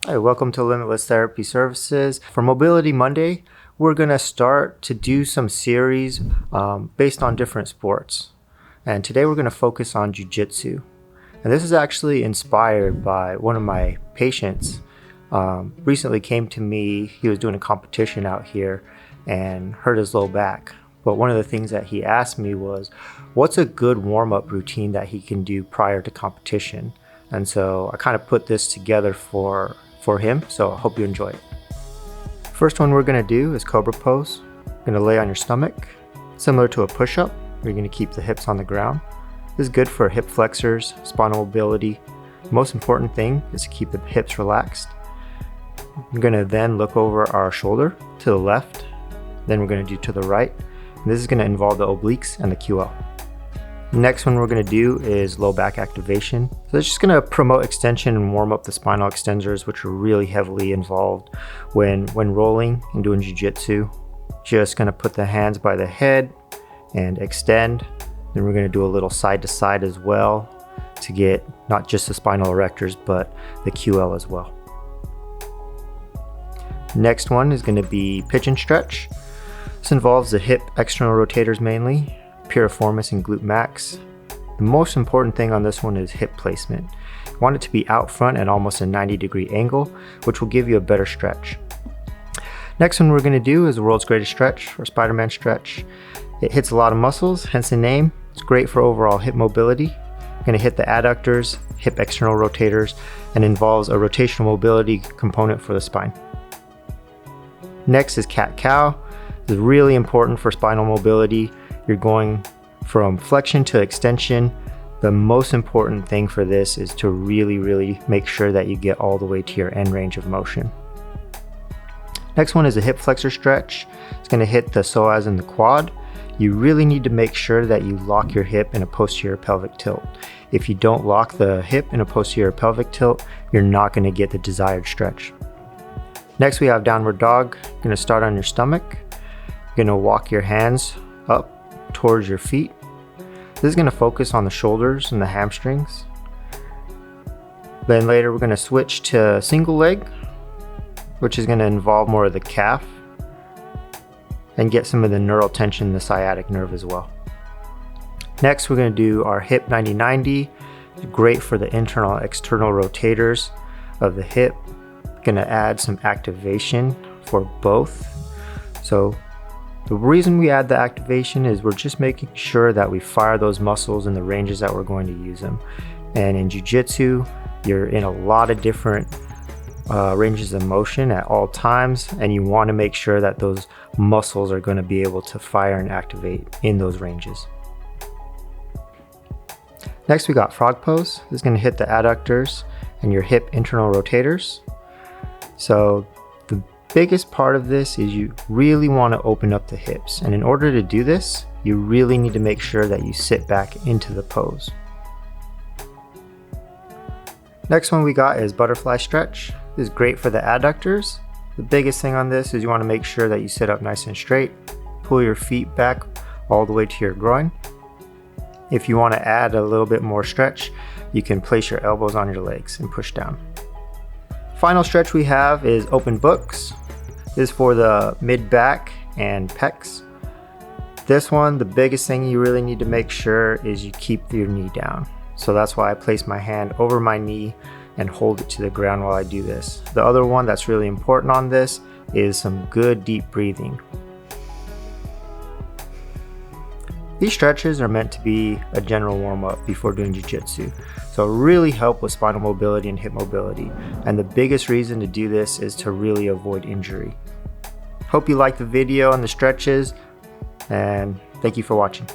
Hi, welcome to Limitless Therapy Services. For Mobility Monday, we're going to start to do some series based on different sports. And today we're going to focus on Jiu Jitsu. And this is actually inspired by one of my patients. Recently came to me, he was doing a competition out here and hurt his low back. But one of the things that he asked me was, what's a good warm-up routine that he can do prior to competition? And so I kind of put this together for him, so I hope you enjoy it. First one we're going to do is Cobra pose. You're going to lay on your stomach, similar to a push-up. You're going to keep the hips on the ground. This is good for hip flexors, spinal mobility. The most important thing is to keep the hips relaxed. We're going to then look over our shoulder to the left, then we're going to do to the right. And this is going to involve the obliques and the QL. Next one we're going to do is low back activation. So it's just going to promote extension and warm up the spinal extensors, which are really heavily involved when rolling and doing jiu-jitsu. Just going to put the hands by the head and extend. Then we're going to do a little side to side as well to get not just the spinal erectors, but the QL as well. Next one is going to be pigeon stretch. This involves the hip external rotators mainly, piriformis and glute max. The most important thing on this one is hip placement. You want it to be out front at almost a 90-degree angle, which will give you a better stretch. Next one we're going to do is the world's greatest stretch, or Spider-Man stretch. It hits a lot of muscles, hence the name. It's great for overall hip mobility. You're going to hit the adductors, hip external rotators, and involves a rotational mobility component for the spine. Next is cat-cow. This is really important for spinal mobility. You're going from flexion to extension. The most important thing for this is to really make sure that you get all the way to your end range of motion. Next one is a hip flexor stretch. It's going to hit the psoas and the quad. You really need to make sure that you lock your hip in a posterior pelvic tilt. If you don't lock the hip in a posterior pelvic tilt, you're not going to get the desired stretch. Next we have downward dog. You're going to start on your stomach. You're going to walk your hands up towards your feet. This is going to focus on the shoulders and the hamstrings. Then later we're going to switch to single leg, which is going to involve more of the calf and get some of the neural tension in the sciatic nerve as well. Next we're going to do our hip 90-90. Great for the internal and external rotators of the hip. Going to add some activation for both. So the reason we add the activation is we're just making sure that we fire those muscles in the ranges that we're going to use them. And in Jiu-Jitsu, you're in a lot of different ranges of motion at all times, and you want to make sure that those muscles are going to be able to fire and activate in those ranges. Next we got frog pose. This is going to hit the adductors and your hip internal rotators. So the biggest part of this is you really want to open up the hips, and in order to do this you really need to make sure that you sit back into the pose. Next one we got is butterfly stretch. This is great for the adductors. The biggest thing on this is you want to make sure that you sit up nice and straight, pull your feet back all the way to your groin. If you want to add a little bit more stretch, you can place your elbows on your legs and push down. Final stretch we have is open books. This is for the mid back and pecs. This one, the biggest thing you really need to make sure is you keep your knee down. So that's why I place my hand over my knee and hold it to the ground while I do this. The other one that's really important on this is some good deep breathing. These stretches are meant to be a general warm-up before doing jiu-jitsu, so really help with spinal mobility and hip mobility. And the biggest reason to do this is to really avoid injury. Hope you liked the video and the stretches, and thank you for watching.